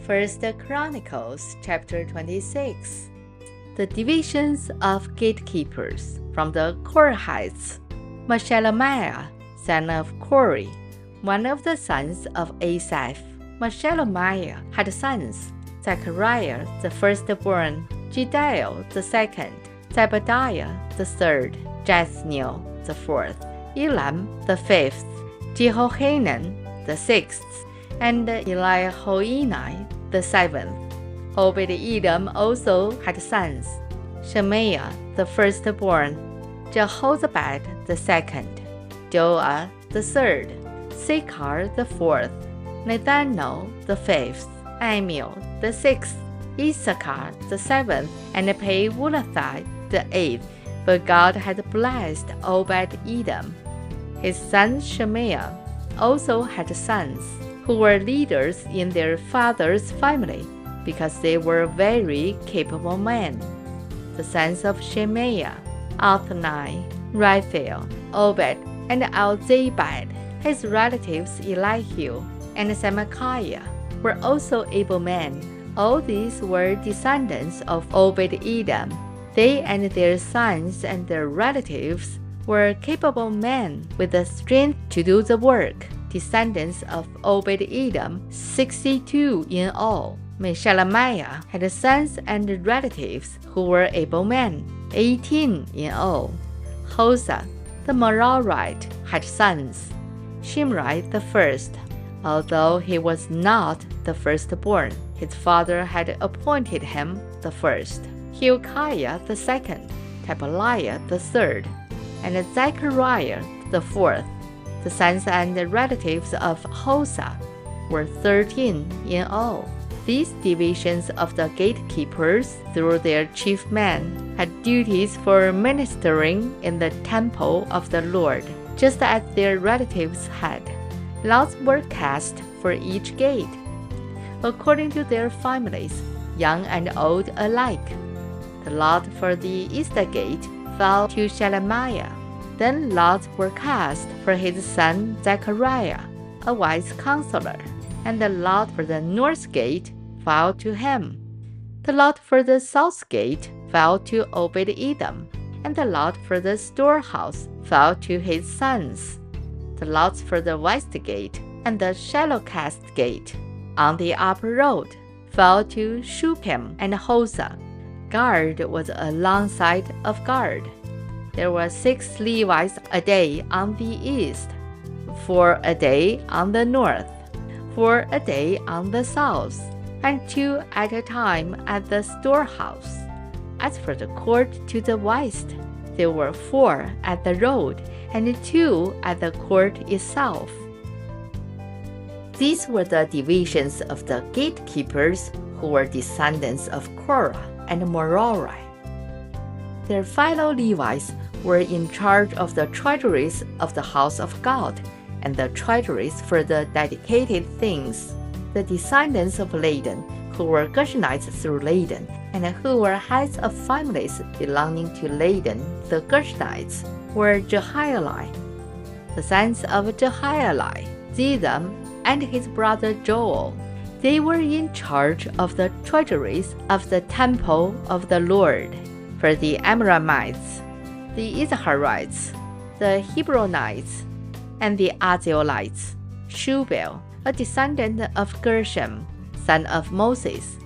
1 Chronicles Chapter 26. The divisions of gatekeepers from the Korahites. Meshelemiah, son of Kori, one of the sons of Asaph. Meshelemiah had sons: Zechariah the firstborn, Jediel the second, Zebadiah the third, Jathniel the fourth, Elam the fifth, Jehohanan the sixth, and Elihoenai the seventh. Obed-Edom also had sons: Shemaiah the firstborn, Jehozabad the second, Joah the third, Sakar the fourth, Nathanael the fifth, Amiel the sixth, Issachar the seventh, and Peulathai the eighth. But God had blessed Obed-Edom. His son Shemaiah also had sons, who were leaders in their father's family, because they were very capable men. The sons of Shemaiah: Othni, Raphael, Obed, and Elzabad. His relatives Elihu and Semachiah were also able men. All these were descendants of Obed-Edom. They and their sons and their relatives were capable men with the strength to do the work. Descendants of Obed-Edom, 62 in all. Meshelemiah had sons and relatives who were able men, 18 in all. Hosea the Merarite had sons: Shimri the first, although he was not the firstborn. His father had appointed him the first. Hilkiah the second, Tabaliah the third, and Zechariah the fourth. The sons and relatives of Hosea were 13 in all. These divisions of the gatekeepers, through their chief men, had duties for ministering in the temple of the Lord, just as their relatives had. Lots were cast for each gate, according to their families, young and old alike. The lot for the east gate fell to Shelemiah. Then lots were cast for his son Zechariah, a wise counselor, and the lot for the north gate fell to him. The lot for the south gate fell to Obed-Edom, and the lot for the storehouse fell to his sons. The lots for the west gate and the Shallowcast gate on the upper road fell to Shuppim and Hosea. Guard was alongside of guard. There were 6 Levites a day on the east, 4 a day on the north, 4 a day on the south, and 2 at a time at the storehouse. As for the court to the west, there were 4 at the road and 2 at the court itself. These were the divisions of the gatekeepers who were descendants of Korah and Merari. Their fellow Levites were in charge of the treasuries of the house of God and the treasuries for the dedicated things. The descendants of Ladan, who were Gershonites through Ladan, and who were heads of families belonging to Ladan the Gershonites, were Jehieli. The sons of Jehieli: Zetham and his brother Joel. They were in charge of the treasuries of the temple of the Lord. For the Amramites, the Izharites, the Hebronites, and the Azelites, Shubal, a descendant of Gershom, son of Moses,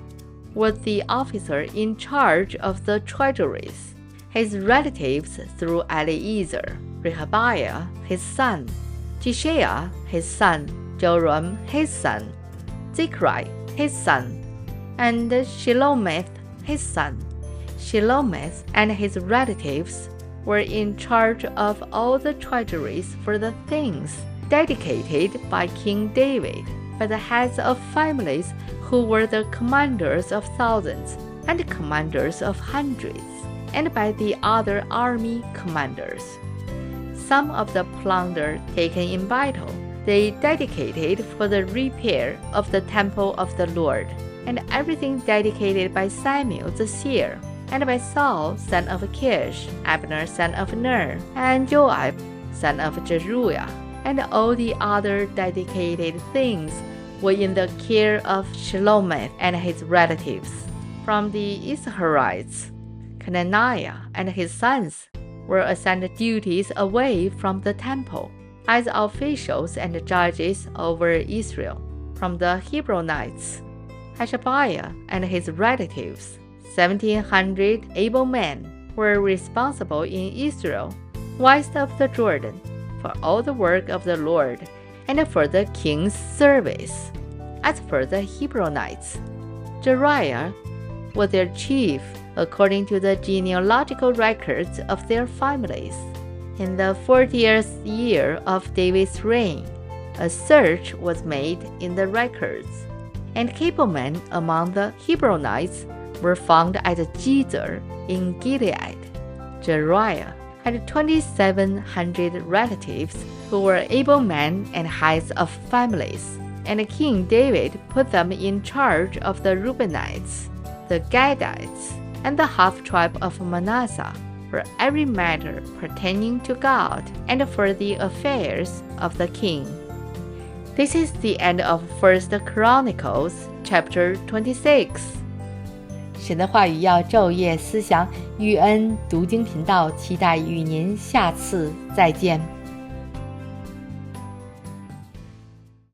was the officer in charge of the treasuries. His relatives through Eleazar: Rehabiah his son, Jeshaiah his son, Joram his son, Zechri his son, and Shelomith his son. Shelomith and his relatives were in charge of all the treasuries for the things dedicated by King David, by the heads of families who were the commanders of thousands and commanders of hundreds, and by the other army commanders. Some of the plunder taken in battle they dedicated for the repair of the temple of the Lord, and everything dedicated by Samuel the seer, and by Saul son of Kish, Abner son of Ner, and Joab son of Jeruiah, and all the other dedicated things were in the care of Shelomith and his relatives. From the Israelites, Hananiah and his sons were assigned duties away from the temple as officials and judges over Israel. From the Hebronites, Hashabiah and his relatives, 1,700 able men, were responsible in Israel, west of the Jordan, for all the work of the Lord and for the king's service. As for the Hebronites, Jeriah was their chief according to the genealogical records of their families. In the 40th year of David's reign, a search was made in the records, and cablemen among the Hebronites were found at Gezer in Gilead. Jeriah had 2,700 relatives who were able men and heads of families, and King David put them in charge of the Reubenites, the Gadites, and the half-tribe of Manasseh, for every matter pertaining to God and for the affairs of the king. This is the end of 1 Chronicles Chapter 26. 神的话语要昼夜思想，玉恩读经频道期待与您下次再见。